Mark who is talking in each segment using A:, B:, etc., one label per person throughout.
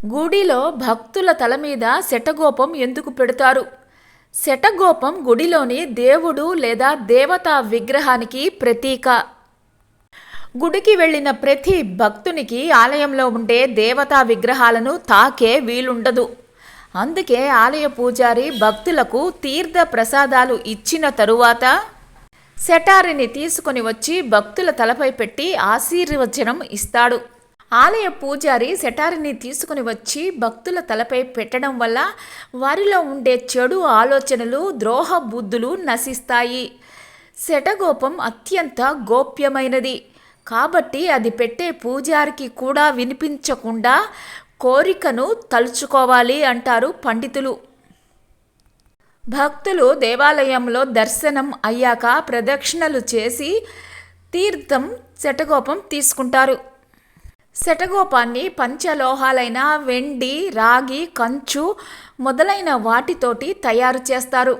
A: గుడిలో భక్తుల తల మీద శటగోపం ఎందుకు పెడతారు? శటగోపం గుడిలోని దేవుడు లేదా దేవతా విగ్రహానికి ప్రతీక. గుడికి వెళ్ళిన ప్రతి భక్తునికి ఆలయంలో ఉండే దేవతా విగ్రహాలను తాకే వీలుండదు. అందుకే ఆలయ పూజారి భక్తులకు తీర్థ ప్రసాదాలు ఇచ్చిన తరువాత శటారిని తీసుకొని వచ్చి భక్తుల తలపై పెట్టి ఆశీర్వచనం ఇస్తాడు. ఆలయ పూజారి శటారిని తీసుకుని వచ్చి భక్తుల తలపై పెట్టడం వల్ల వారిలో ఉండే చెడు ఆలోచనలు, ద్రోహ బుద్ధులు నశిస్తాయి. శటగోపం అత్యంత గోప్యమైనది కాబట్టి అది పెట్టే పూజారికి కూడా వినిపించకుండా కోరికను తలుచుకోవాలి అంటారు పండితులు. భక్తులు దేవాలయంలో దర్శనం అయ్యాక ప్రదక్షిణలు చేసి తీర్థం శటగోపం తీసుకుంటారు. శటగోపాన్ని పంచలోహాలైన వెండి, రాగి, కంచు మొదలైన వాటితోటి తయారు చేస్తారు.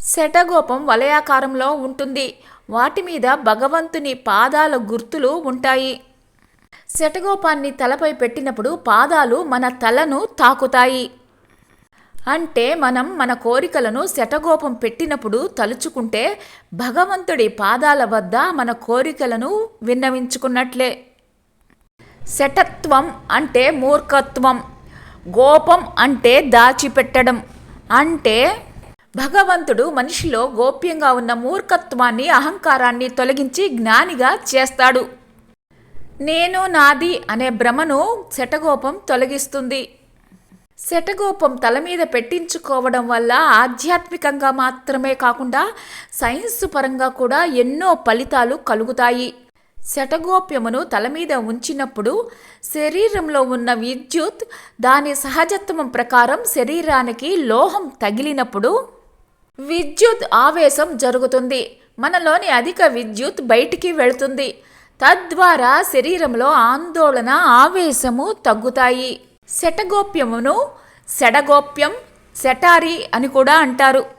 A: శటగోపం వలయాకారంలో ఉంటుంది. వాటి మీద భగవంతుని పాదాల గుర్తులు ఉంటాయి. శటగోపాన్ని తలపై పెట్టినప్పుడు పాదాలు మన తలను తాకుతాయి. అంటే మనం మన కోరికలను శటగోపం పెట్టినప్పుడు తలుచుకుంటే భగవంతుడి పాదాల వద్ద మన కోరికలను విన్నవించుకున్నట్లే. శటత్వం అంటే మూర్ఖత్వం, గోపం అంటే దాచిపెట్టడం. అంటే భగవంతుడు మనిషిలో గోప్యంగా ఉన్న మూర్ఖత్వాన్ని, అహంకారాన్ని తొలగించి జ్ఞానిగా చేస్తాడు. నేను, నాది అనే భ్రమను శటగోపం తొలగిస్తుంది. శటగోపం తల మీద పెట్టించుకోవడం వల్ల ఆధ్యాత్మికంగా మాత్రమే కాకుండా సైన్స్ పరంగా కూడా ఎన్నో ఫలితాలు కలుగుతాయి. శటగోప్యమును తల మీద ఉంచినప్పుడు శరీరంలో ఉన్న విద్యుత్ దాని సహజత్వం ప్రకారం శరీరానికి లోహం తగిలినప్పుడు విద్యుత్ ఆవేశం జరుగుతుంది. మనలోని అధిక విద్యుత్ బయటికి వెళుతుంది. తద్వారా శరీరంలో ఆందోళన, ఆవేశము తగ్గుతాయి. శటగోప్యమును శడగోప్యం, శటారి అని కూడా అంటారు.